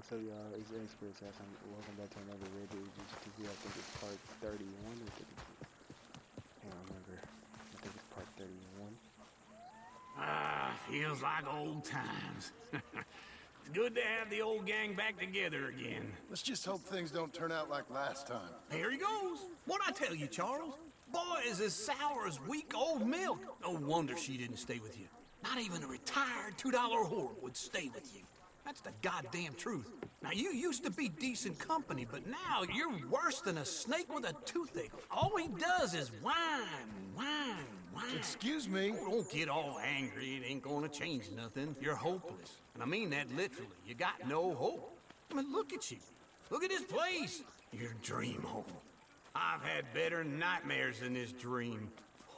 What's up, y'all? It's Experts. Welcome back to another Rdr2 TV. I think it's part 31 or 32. I can't remember. I think it's part 31. Feels like old times. It's good to have the old gang back together again. Let's just hope things don't turn out like last time. Here he goes. What'd I tell you, Charles? Boy is as sour as week-old milk. No wonder she didn't stay with you. Not even a retired $2 whore would stay with you. That's the goddamn truth. Now, you used to be decent company, but now you're worse than a snake with a toothache. All he does is whine. Excuse me? Oh, don't get all angry. It ain't gonna change nothing. You're hopeless. And I mean that literally. You got no hope. I mean, look at you. Look at this place. Your dream home. I've had better nightmares than this dream.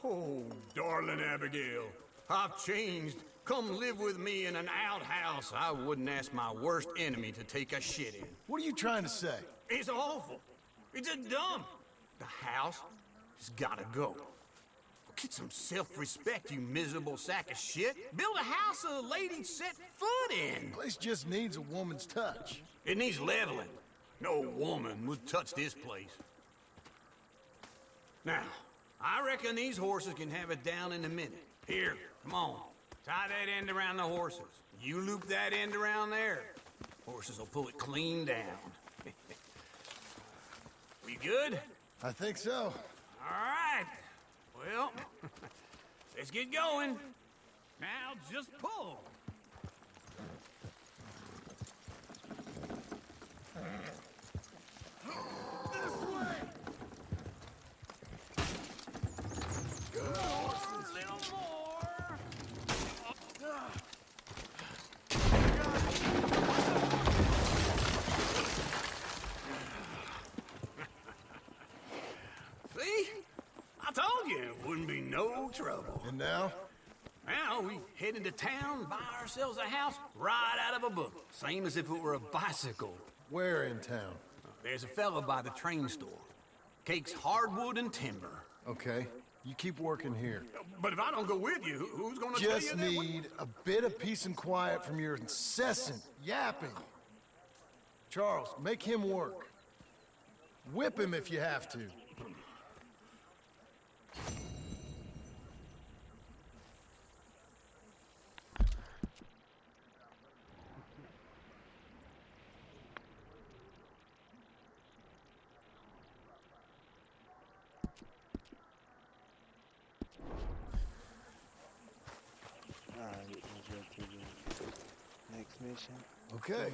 Oh, darling Abigail, I've changed. Come live with me in an outhouse I wouldn't ask my worst enemy to take a shit in. What are you trying to say? It's awful. It's a dump. The house has gotta go. Get some self-respect, you miserable sack of shit. Build a house a lady set foot in. Place just needs a woman's touch. It needs leveling. No woman would touch this place. Now, I reckon these horses can have it down in a minute. Here, come on. Tie that end around the horses. You loop that end around there. Horses will pull it clean down. We good? I think so. All right. Well, let's get going. Now just pull. This way! A little more. See? I told you it wouldn't be no trouble. And now? Now we head into town, buy ourselves a house right out of a book. Same as if it were a bicycle. Where in town? There's a fella by the train store. Cakes hardwood and timber. Okay, you keep working here. But if I don't go with you, who's gonna tell you Just that? need a bit of peace and quiet from your incessant yapping. Charles, make him work. Whip him if you have to. Alright, let's get to the next mission. Okay.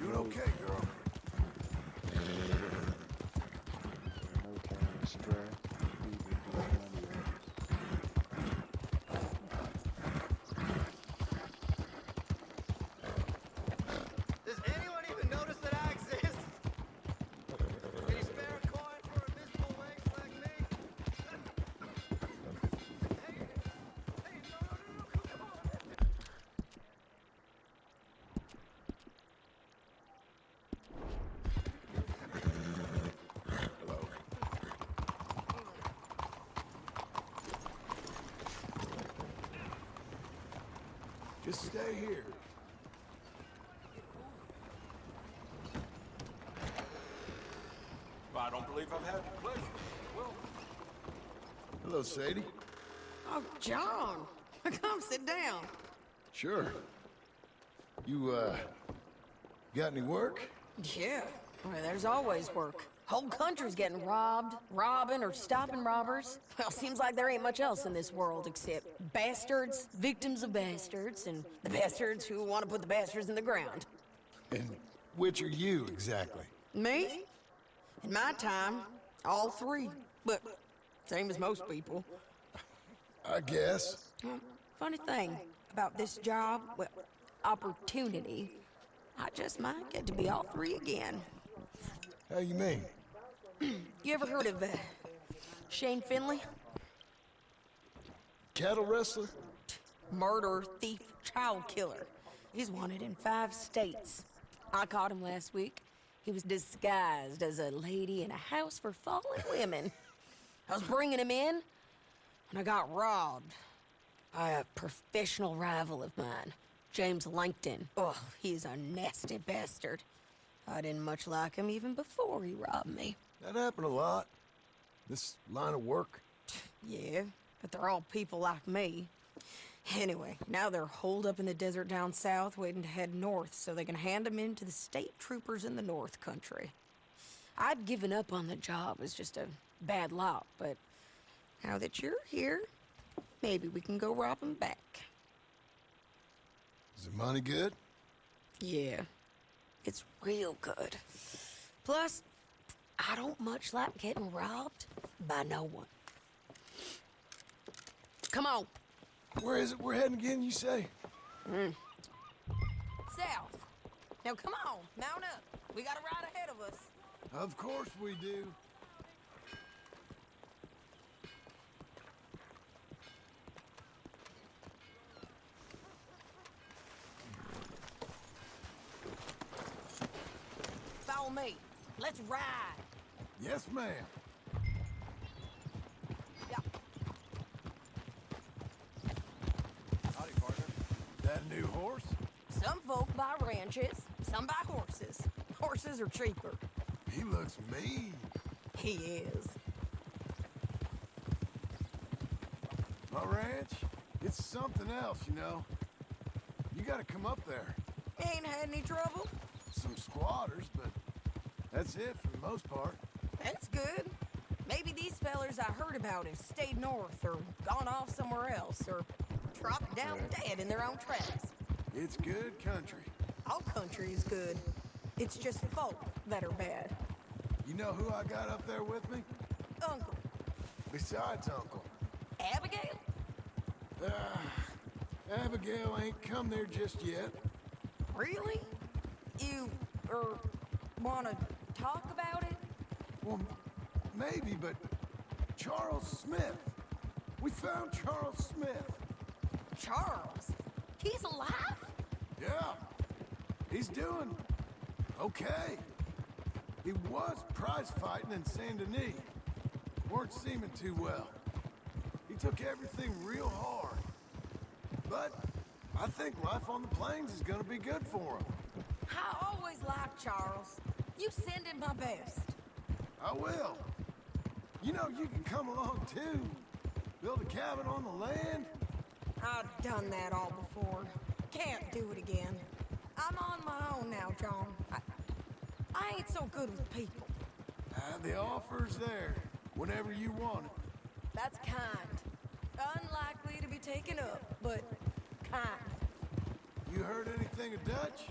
You're okay, girl. Does anyone even notice that I exist? Can you spare a coin for a miserable waste like me? Hey, no, come on. Just stay here. I don't believe I've had the pleasure. Well, Hello, Sadie. Oh, John, come sit down. Sure. You, got any work? Yeah, well, there's always work. Whole country's getting robbed, robbing, or stopping robbers. Well, seems like there ain't much else in this world except bastards, victims of bastards, and the bastards who want to put the bastards in the ground. And which are you, exactly? Me? In my time, all three. But same as most people. I guess. Funny thing about this job, well, opportunity, I just might get to be all three again. How you mean? You ever heard of Shane Finley? Cattle wrestler? Murderer, thief, child killer. He's wanted in 5 states. I caught him last week. He was disguised as a lady in a house for fallen women. I was bringing him in, and I got robbed by a professional rival of mine, James Langton. Oh, he's a nasty bastard. I didn't much like him even before he robbed me. That happened a lot. This line of work. Yeah, but they're all people like me. Anyway, now they're holed up in the desert down south, waiting to head north so they can hand them in to the state troopers in the north country. I'd given up on the job as just a bad lot, but now that you're here, maybe we can go rob them back. Is the money good? Yeah, it's real good. Plus, I don't much like getting robbed by no one. Come on. Where is it we're heading again, you say? South. Now come on, mount up. We got a ride ahead of us. Of course we do. Follow me. Let's ride. Yes, ma'am. Yeah. Howdy, partner. That new horse? Some folk buy ranches, some buy horses. Horses are cheaper. He looks mean. He is. My ranch? It's something else, you know. You gotta come up there. Ain't had any trouble? Some squatters, but that's it for the most part. That's good. Maybe these fellers I heard about have stayed north or gone off somewhere else or dropped down dead in their own tracks. It's good country. All country is good. It's just folk that are bad. You know who I got up there with me? Uncle. Besides Uncle. Abigail? Abigail ain't come there just yet. Really? You, wanna talk about it? Well, maybe, but Charles Smith. We found Charles Smith. Charles? He's alive? Yeah. He's doing okay. He was prize fighting in Saint Denis. Weren't seeming too well. He took everything real hard. But I think life on the plains is gonna be good for him. I always liked Charles. You send him my best. I will. You know, you can come along too. Build a cabin on the land. I've done that all before. Can't do it again. I'm on my own now, John. I ain't so good with people. The offer's there whenever you want it. That's kind. Unlikely to be taken up, but kind. You heard anything of Dutch?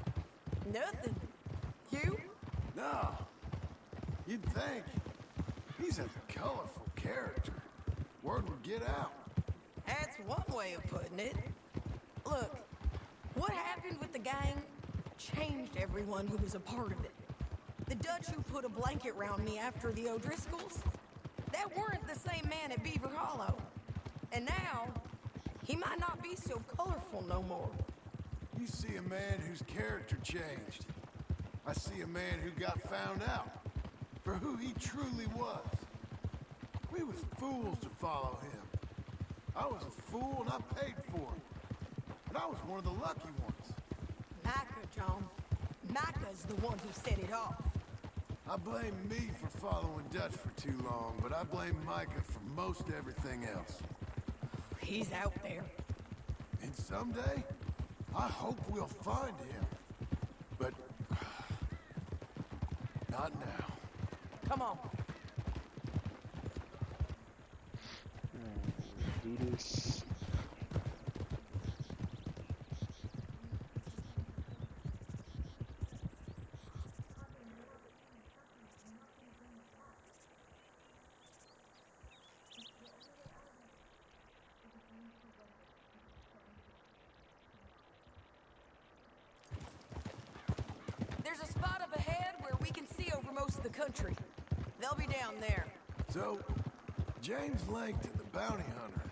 Nothing. You? No. You'd think. He's a colorful character. Word would get out. That's one way of putting it. Look, what happened with the gang changed everyone who was a part of it. The Dutch who put a blanket round me after the O'Driscolls, that weren't the same man at Beaver Hollow. And now, he might not be so colorful no more. You see a man whose character changed. I see a man who got found out for who he truly was. We was fools to follow him. I was a fool and I paid for it. But I was one of the lucky ones. Micah, John. Micah's the one who set it off. I blame me for following Dutch for too long, but I blame Micah for most everything else. He's out there. And someday, I hope we'll find him. But not now. Come on. Do this. There's a spot up ahead where we can see over most of the country. They'll be down there. So, James Langton, the bounty hunter,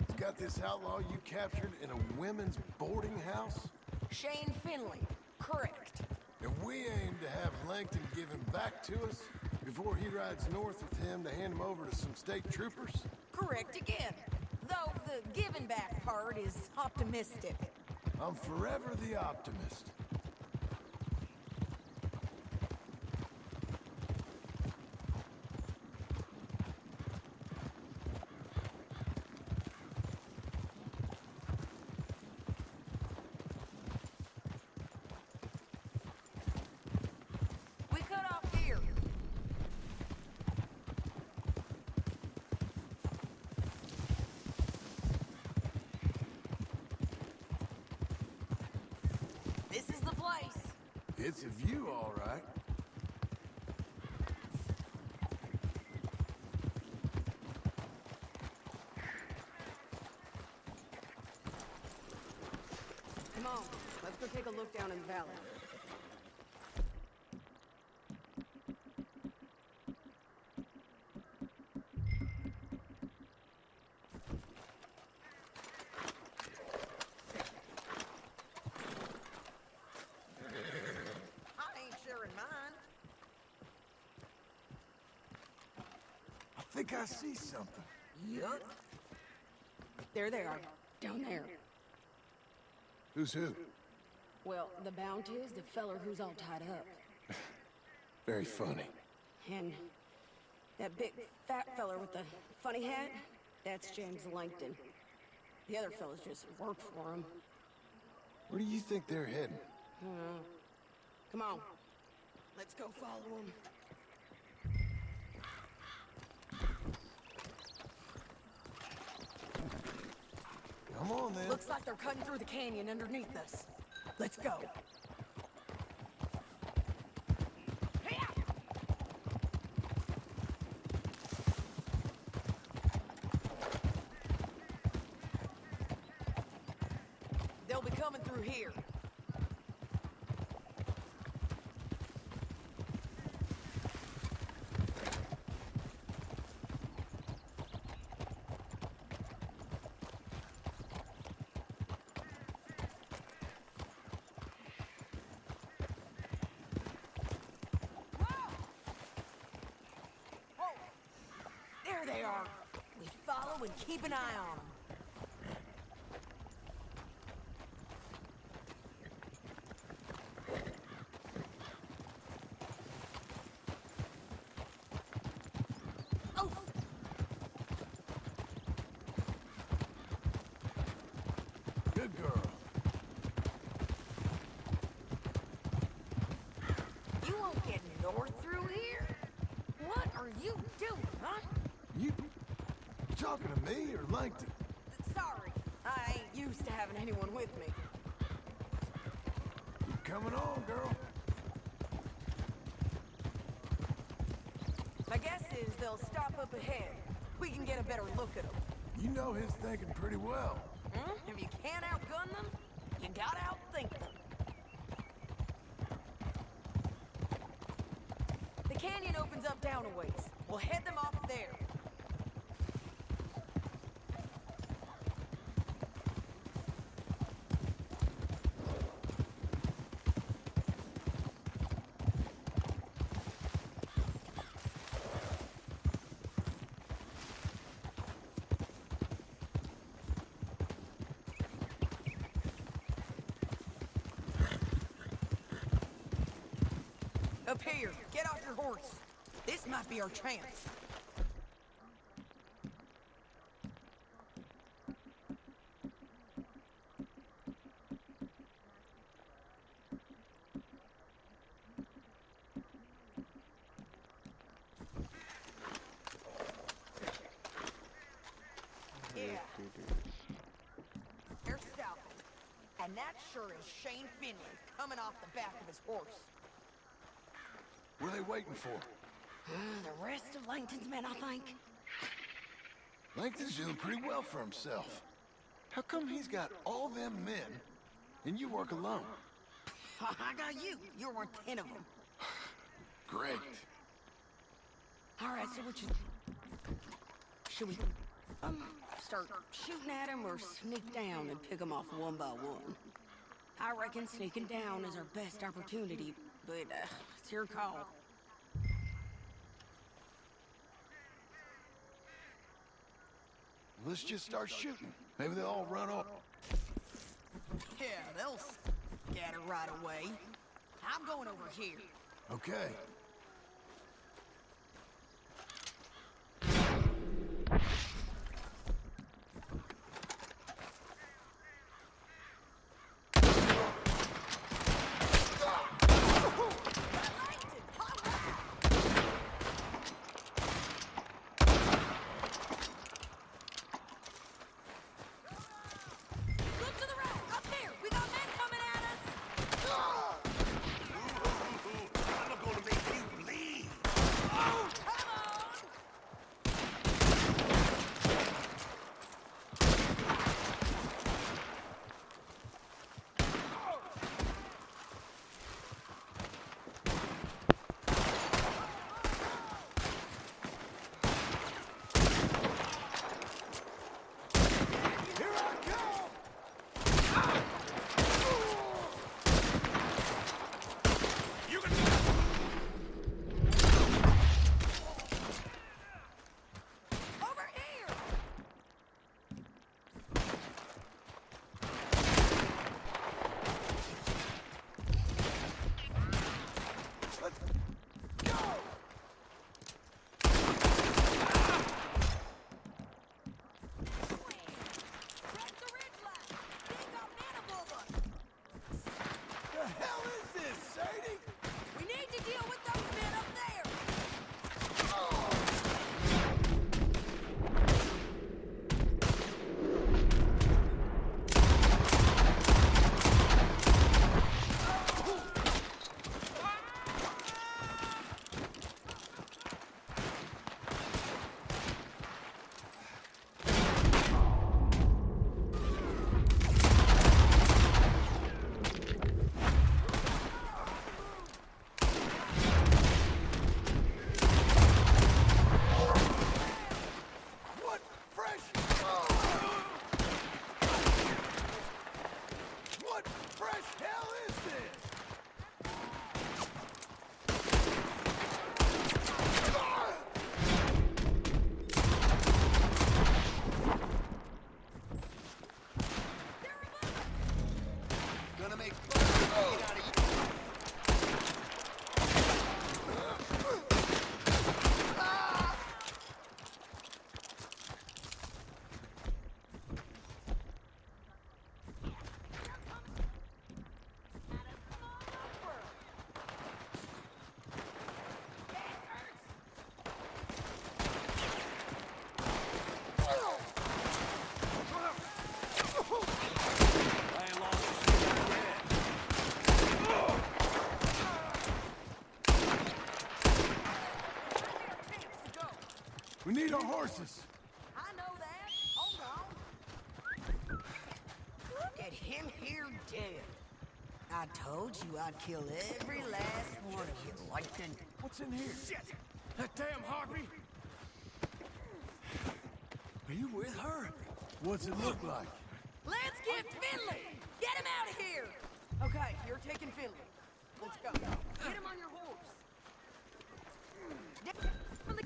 has got this outlaw you captured in a women's boarding house? Shane Finley. Correct. And we aim to have Langton give him back to us before he rides north with him to hand him over to some state troopers? Correct again. Though the giving back part is optimistic. I'm forever the optimist. We cut off here. This is the place. It's a view, all right. Come on, let's go take a look down in the valley. I ain't sharing mine. I think I see something. Yup. There they are, down there. Who's who? Well, the bounty is the feller who's all tied up. Very funny. And that big fat feller with the funny hat, that's James Langton. The other fellas just work for him. Where do you think they're heading? Come on, let's go follow him. Come on, then. Looks like they're cutting through the canyon underneath us. Let's go. They'll be coming through here. There they are. We follow and keep an eye on them. Oh! Good girl. You won't get north through here? What are you doing, huh? You talking to me or Langton? Sorry, I ain't used to having anyone with me. Keep coming on, girl. My guess is they'll stop up ahead. We can get a better look at them. You know his thinking pretty well. If you can't outgun them, you gotta outthink them. The canyon opens up down a ways. We'll head them off there. Up here, get off your horse. This might be our chance. Yeah. do this. They're stopping. And that sure is Shane Finley coming off the back of his horse. What are they waiting for? The rest of Langton's men, I think. Langton's doing pretty well for himself. How come he's got all them men, and you work alone? I got you. You're worth 10 of them. Great. All right, so what you... Should we... start shooting at him or sneak down and pick them off one by one? I reckon sneaking down is our best opportunity, but it's your call. Let's just start shooting. Maybe they'll all run off. Yeah, they'll scatter right away. I'm going over here. Okay. Look to the right! Up there! We got men coming at us! I'm gonna make you bleed. Oh, come on! Here I come! You can... Over here! Let's go! Press the ridge line! They got men above us! The hell is this, Sadie? We need to deal with those men up there! What fresh... What fresh hell is this? Gonna make fun of you out of you. I ain't lost a shit yet. We need our horses. I know that. Hold on. Look at him here dead. I told you I'd kill every last one of you, Langton. What's in here? Shit! That damn Harvey! Are you with her? What's it look like? Let's get Finley! Get him out of here! Okay, you're taking Finley. Let's go. Get him on your horse. Get from the...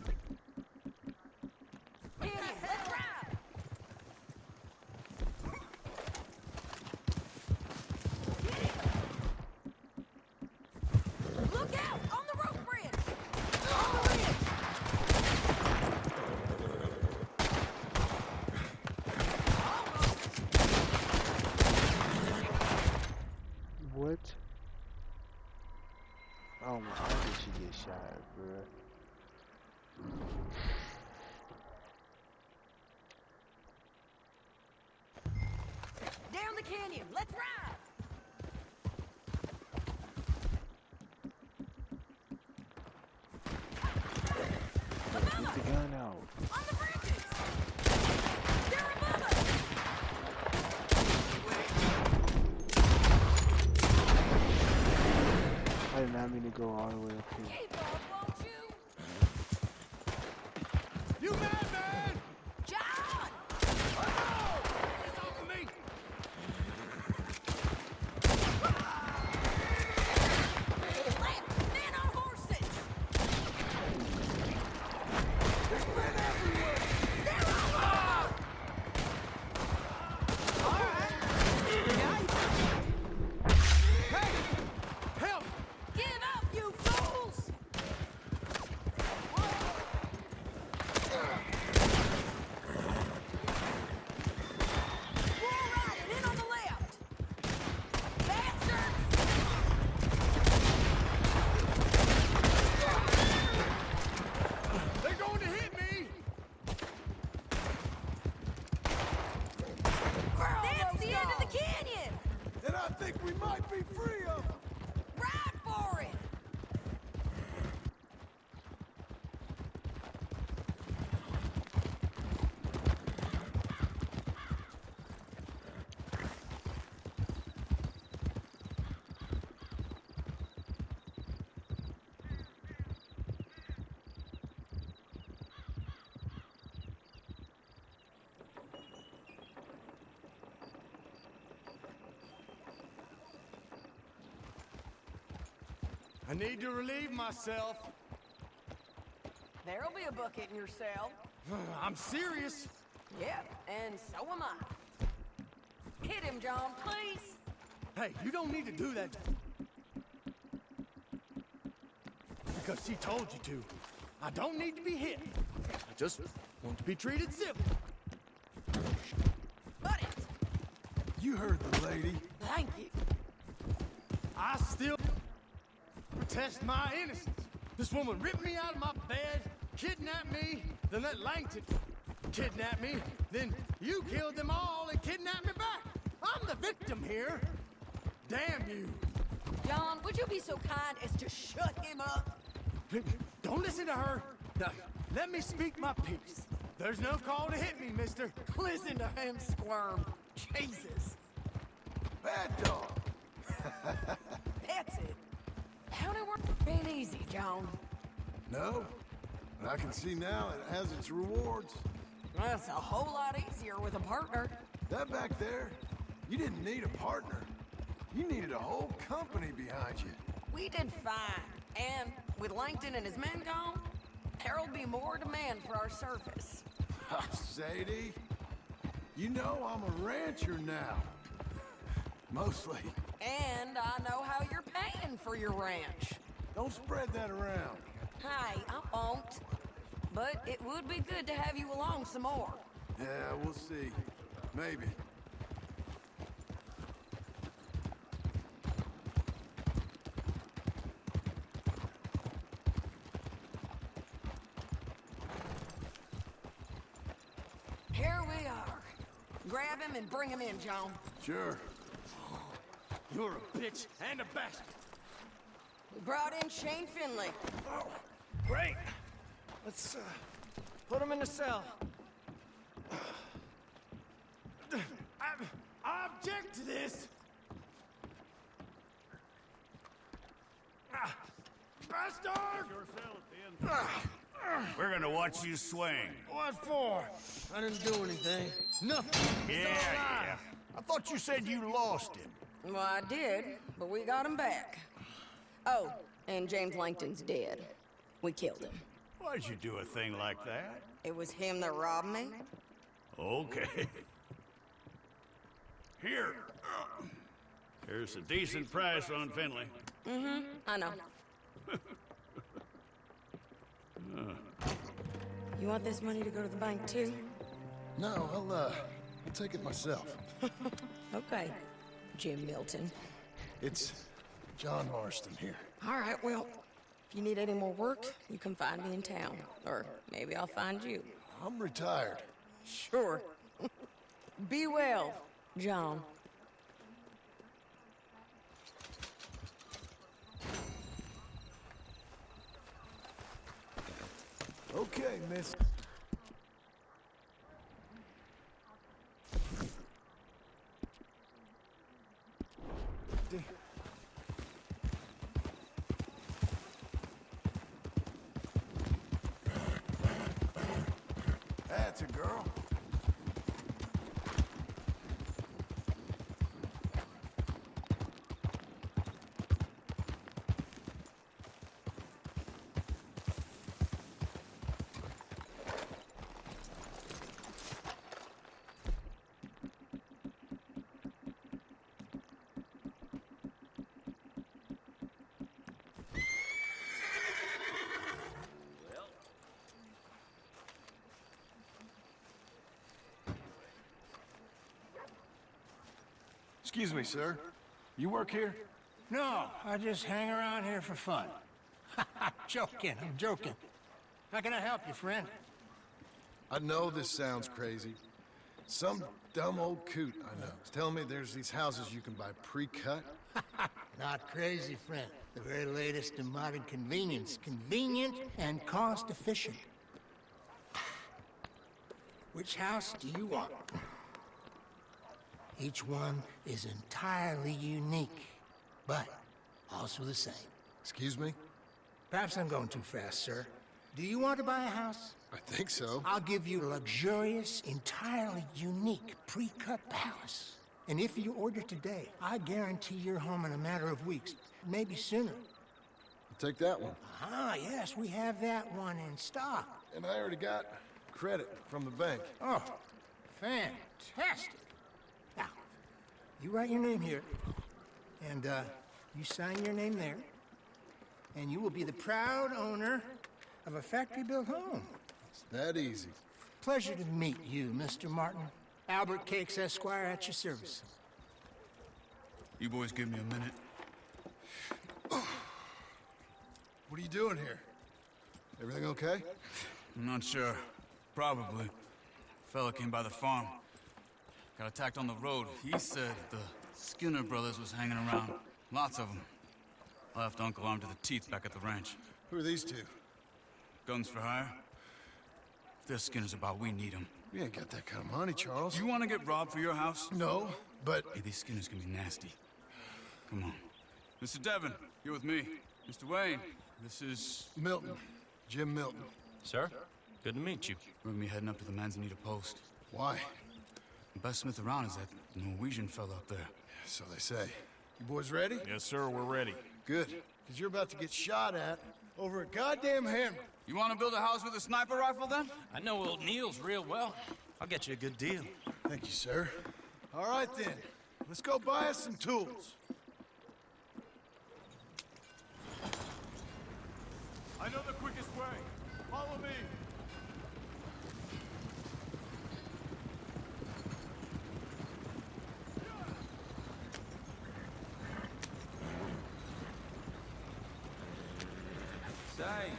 Idiot, let's ride! Look out! On the rope bridge! On the ridge! What? Oh my, how did she get shot, bruh? the canyon. Let's ride! Get the gun out. On the bridges! They're above us! I did not mean to go all the way up here. Keep up, won't you? You madman! John! Oh, it's off of me! Left! Men on horses! There's men everywhere! They're all over! All right. Hey! Help! Give up, you fools! We're all riding in on the left! Bastards! They're going to hit me! That's the end of the canyon! And I think we might be free of them! Ride for it! I need to relieve myself. There'll be a bucket in your cell. I'm serious. Yep, and so am I. Hit him, John, please. Hey, you don't need to do that. Because she told you to. I don't need to be hit. I just want to be treated civil. Butt it. You heard the lady. Thank you. I still protest my innocence. This woman ripped me out of my bed, kidnapped me, then let Langton kidnap me, then you killed them all and kidnapped me back. I'm the victim here. Damn you. John, would you be so kind as to shut him up? Don't listen to her. Now, let me speak my piece. There's no call to hit me, mister. Listen to him squirm. Jesus. Bad dog. That's it. How'd it work? Ain't easy, John. No, but I can see now it has its rewards. That's a whole lot easier with a partner. That back there, you didn't need a partner. You needed a whole company behind you. We did fine. And with Langton and his men gone, there'll be more demand for our service. Sadie, you know I'm a rancher now. Mostly. And I know how you're paying for your ranch. Don't spread that around. Hey, I won't. But it would be good to have you along some more. Yeah, we'll see. Maybe. Here we are. Grab him and bring him in, John. Sure. You're a bitch and a bastard. We brought in Shane Finley. Oh, great. Let's, put him in the cell. I object to this. Bastard! We're gonna watch you swing. What for? I didn't do anything. Nothing. Yeah. I thought you said you lost him. Well, I did, but we got him back. Oh, and James Langton's dead. We killed him. Why'd you do a thing like that? It was him that robbed me. Okay. Here. Here's a decent price on Finley. I know. You want this money to go to the bank, too? No, I'll take it myself. Okay, Jim Milton. It's John Marston here. All right, well, if you need any more work, you can find me in town. Or maybe I'll find you. I'm retired. Sure. Be well, John. Okay, miss. That's a girl. Excuse me, sir. You work here? No, I just hang around here for fun. I'm joking. How can I help you, friend? I know this sounds crazy. Some dumb old coot I know is telling me there's these houses you can buy pre-cut. Not crazy, friend. The very latest in modern convenience. Convenient and cost-efficient. Which house do you want? Each one is entirely unique, but also the same. Excuse me? Perhaps I'm going too fast, sir. Do you want to buy a house? I think so. I'll give you a luxurious, entirely unique pre-cut palace. And if you order today, I guarantee you're home in a matter of weeks, maybe sooner. I'll take that one. Ah, yes, we have that one in stock. And I already got credit from the bank. Oh, fantastic. Now, you write your name here, and you sign your name there, and you will be the proud owner of a factory-built home. It's that easy. Pleasure to meet you, Mr. Martin. Albert Cakes, Esquire, at your service. You boys give me a minute. What are you doing here? Everything okay? I'm not sure. Probably. Fella came by the farm. Got attacked on the road. He said the Skinner brothers was hanging around. Lots of them. I left Uncle armed to the teeth back at the ranch. Who are these two? Guns for hire? If there's Skinner's about, we need them. We ain't got that kind of money, Charles. You want to get robbed for your house? No, but... Hey, these Skinners can be nasty. Come on. Mr. Devon, you're with me. Mr. Wayne, this is... Milton. Jim Milton. Sir, good to meet you. We're gonna be heading up to the Manzanita post. Why? The best smith around is that Norwegian fella up there. So they say. You boys ready? Yes, sir, we're ready. Good. Because you're about to get shot at over a goddamn hammer. You want to build a house with a sniper rifle, then? I know old Neil's real well. I'll get you a good deal. Thank you, sir. All right, then. Let's go buy us some tools. I know the quickest way. Follow me. Say,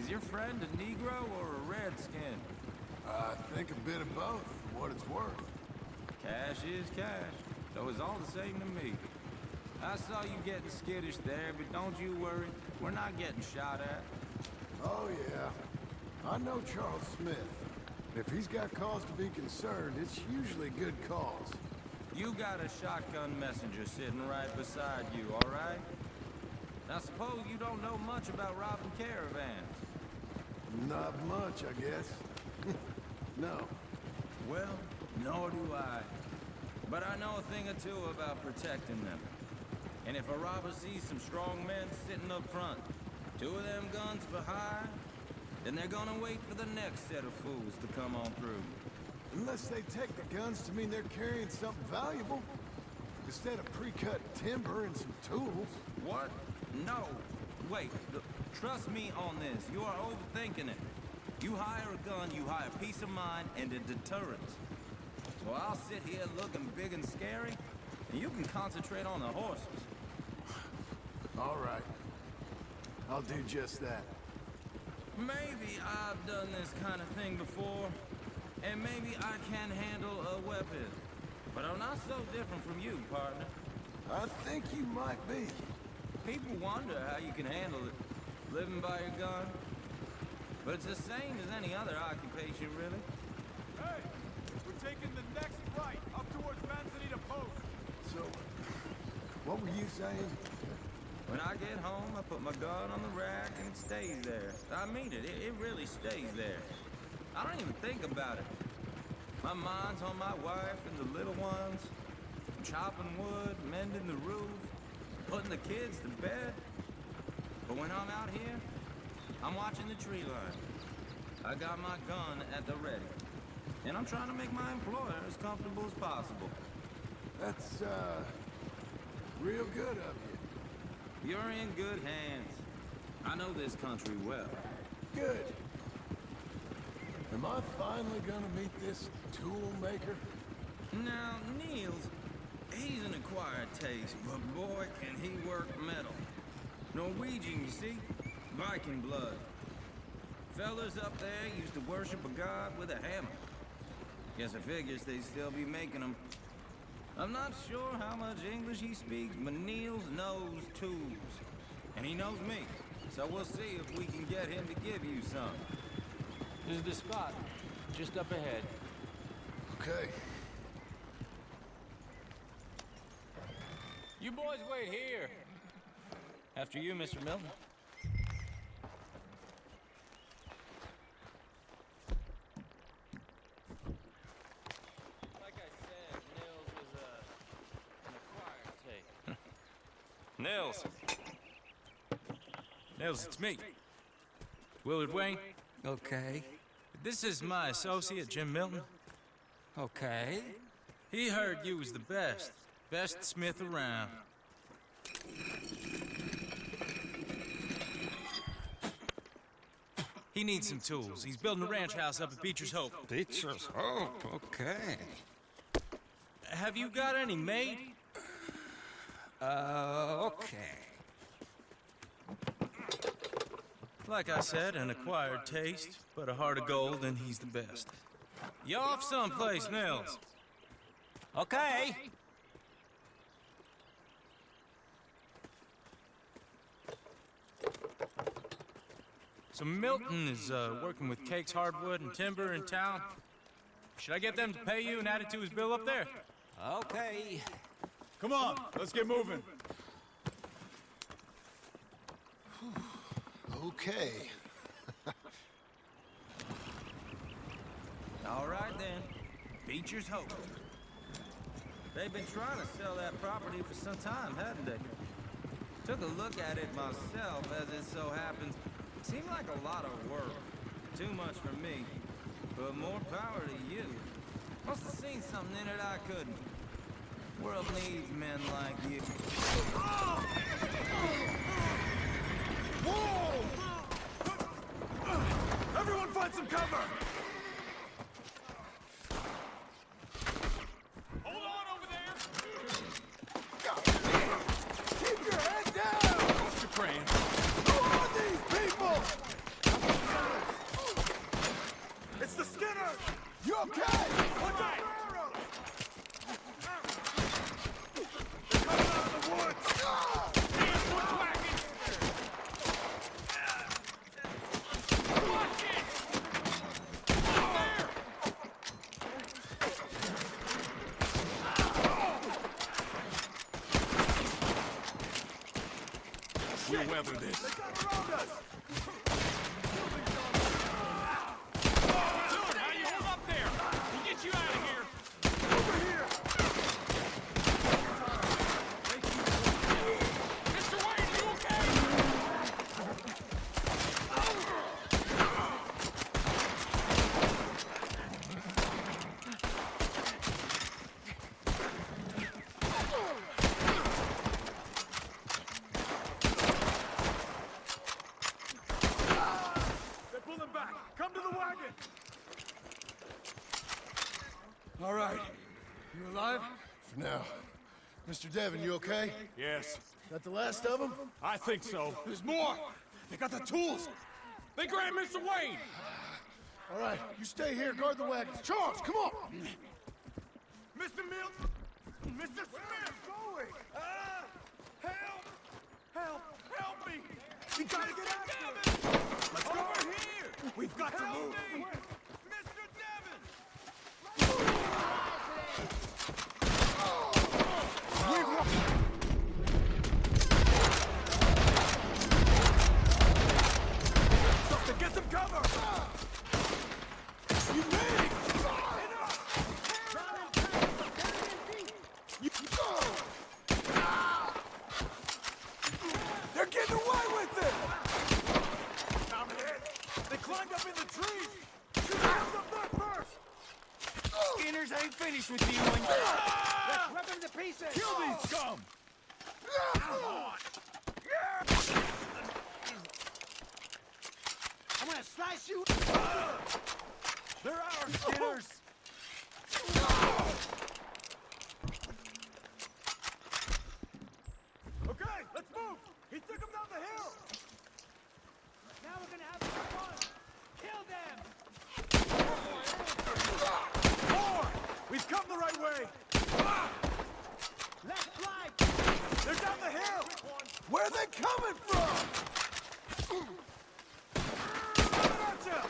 is your friend a Negro or a Redskin? I think a bit of both, for what it's worth. Cash is cash, so it's all the same to me. I saw you getting skittish there, but don't you worry. We're not getting shot at. Oh, yeah. I know Charles Smith. If he's got cause to be concerned, it's usually good cause. You got a shotgun messenger sitting right beside you, all right? I suppose you don't know much about robbing caravans. Not much, I guess. No. Well, nor do I. But I know a thing or two about protecting them. And if a robber sees some strong men sitting up front, 2 of them guns for hire, then they're gonna wait for the next set of fools to come on through. Unless they take the guns to mean they're carrying something valuable. Instead of pre-cut timber and some tools. What? No. Wait, trust me on this. You are overthinking it. You hire a gun, you hire peace of mind and a deterrent. So I'll sit here looking big and scary, and you can concentrate on the horses. All right. I'll do just that. Maybe I've done this kind of thing before, and maybe I can handle a weapon. But I'm not so different from you, partner. I think you might be. People wonder how you can handle it, living by your gun. But it's the same as any other occupation, really. Hey! We're taking the next right, up towards Manzanita Post. So, what were you saying? When I get home, I put my gun on the rack and it stays there. I mean it, it really stays there. I don't even think about it. My mind's on my wife and the little ones. I'm chopping wood, mending the roof, putting the kids to bed. But when I'm out here, I'm watching the tree line. I got my gun at the ready. And I'm trying to make my employer as comfortable as possible. That's, real good of you. You're in good hands. I know this country well. Good. Am I finally gonna meet this tool maker? Now, Niels, he's an acquired taste, but boy, can he work metal. Norwegian, you see? Viking blood. Fellas up there used to worship a god with a hammer. Guess I figures they'd still be making them. I'm not sure how much English he speaks, but Niels knows tools. And he knows me. So we'll see if we can get him to give you some. This is the spot, just up ahead. Okay. You boys wait here. After you, Mr. Milton. Like I said, Nils was an acquired taste. Nils. Nils, it's me. Willard Wayne. Okay. This is my associate, Jim Milton. Okay. He heard you was the best smith around. He needs some tools. He's building a ranch house up at Beecher's Hope. Beecher's Hope, okay. Have you got any made? Okay. Like I said, an acquired taste, but a heart of gold, and he's the best. You off someplace, Nils? Okay. So Milton is working with Cake's Hardwood and Timber in town. Should I get them to pay you and add it to his bill up there? Okay. Come on, let's get moving. Okay. All right then, Beecher's Hope. They've been trying to sell that property for some time, hadn't they? Took a look at it myself, as it so happens. Seemed like a lot of work. Too much for me. But more power to you. Must have seen something in it I couldn't. World needs men like you. Whoa! Everyone find some cover! Hold on over there! Keep your head down! What's your praying? Who are these people? It's the Skinner! You okay? What's up? They're coming out of the woods! Hands were whacking! Watch it! Up there! We'll weather this. They got around us! Dude, how you hold up there? We'll get you out of here! Over here! Mr. Wayne, are you okay? They're pulling back. Come to the wagon. All right. You alive? For now. Mr. Devon, you okay? Yes, That the last of them? I think so. There's more. They got the tools. They grabbed Mr. Wayne. All right, you stay here, guard the wagons. Charles, come on! Mr. Milton! Mr. Smith! Going! Help! Help! Help me! We gotta get out of here! Let's go! Over here! We've got to move! Mr. Devon! Something, get some cover! You made! They're getting away with it! Down ahead! They climbed up in the trees! Shoot hands up there first! Skinners ain't finished with you when Let's rip them to pieces! Kill these scum! Come on! I'm gonna slice you. They're ours, Skinners! Okay, let's move! He took them down the hill! Now we're gonna have some fun. Kill them. More! We've come the right way! Left flank. They're down the hill! Where are they coming from? Coming at you!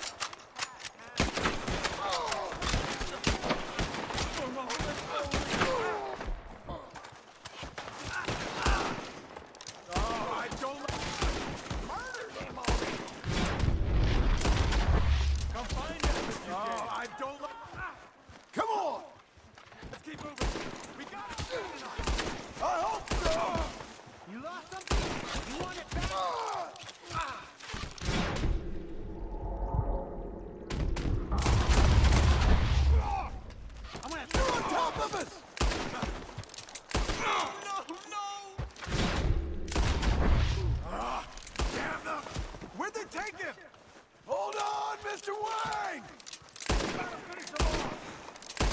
Oh, I don't like... Murder them already! Come find us if you can! Oh, I don't like... Come on! Let's keep moving! We got it! I hope so! You lost something? You want it back? I'm gonna They're on top of us! No, no! Damn them! Where'd they take him? Hold on, Mr. Wayne! Gotta finish them off! We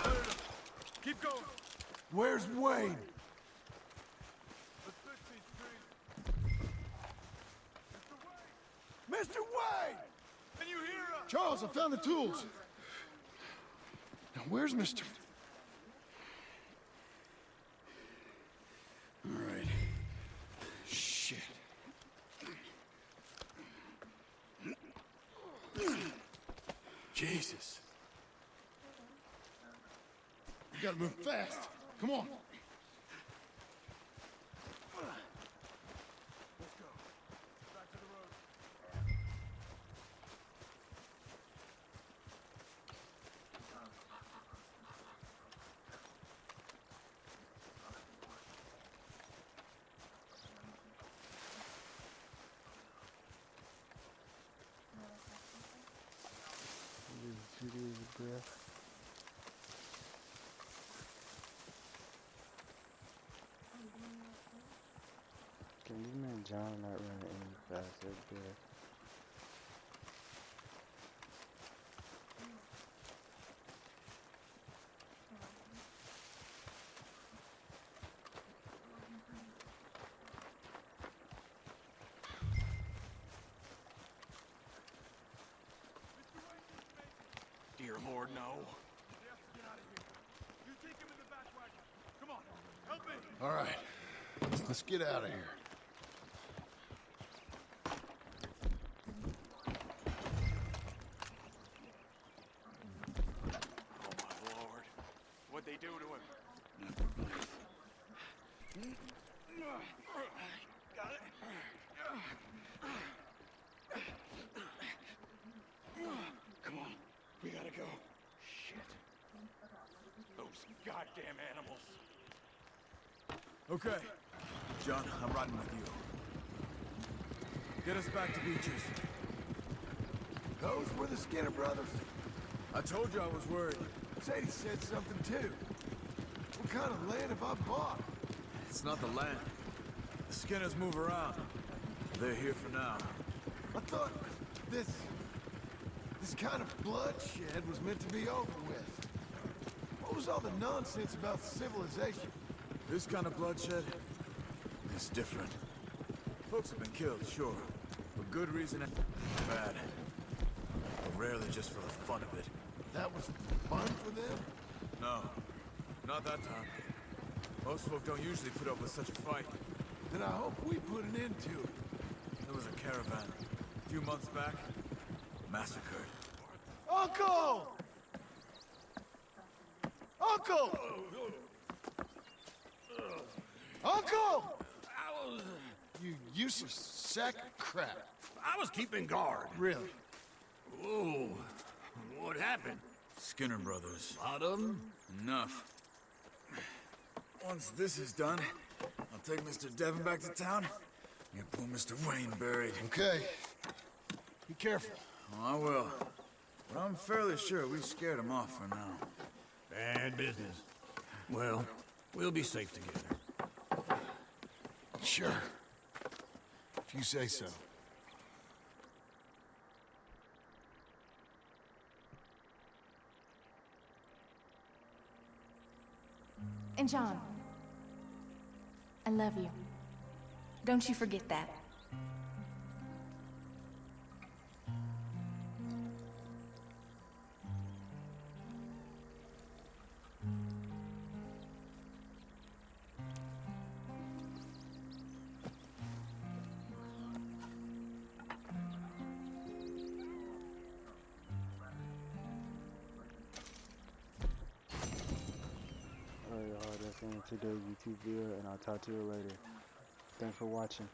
cleared them. Keep going. Where's Wayne? Let's fix these trees. Mr. Wayne! Can you hear us? Charles, I found the tools. Now, where's Mr. All right. Shit. Jesus. You gotta move fast. Come on. Let's go. Back to the road. Can this man John not run any faster, bro? Dear Lord, no. They have to get out of here. You take him in the back wagon. Come on, help me. All right. Let's get out of here. Oh, my Lord. What'd they do to him? Got it. Come on. We gotta go. Shit. Those goddamn animals. Okay. John, I'm riding with you. Get us back to Beaches. Those were the Skinner brothers? I told you I was worried. Sadie said something too. What kind of land have I bought? It's not the land. The Skinners move around. They're here for now. I thought this kind of bloodshed was meant to be over with. What was all the nonsense about civilization? This kind of bloodshed is different. Folks have been killed, sure. For good reason and bad. But rarely just for the fun of it. That was fun for them? No. Not that time. Most folk don't usually put up with such a fight. Then I hope we put an end to it. There was a caravan. A few months back. A massacred. Uncle! Uncle! Uncle! You useless sack of crap. I was keeping guard. Really? Whoa. What happened? Skinner brothers. A lot of them? Enough. Once this is done, I'll take Mr. Devon back to town. Get poor Mr. Wayne buried. Okay. Be careful. Oh, I will. But I'm fairly sure we scared him off for now. Bad business. Well, we'll be safe together. Sure. If you say so. And John, I love you. Don't you forget that. Alright, y'all, that's the end of today's YouTube video, and I'll talk to you later. Thanks for watching.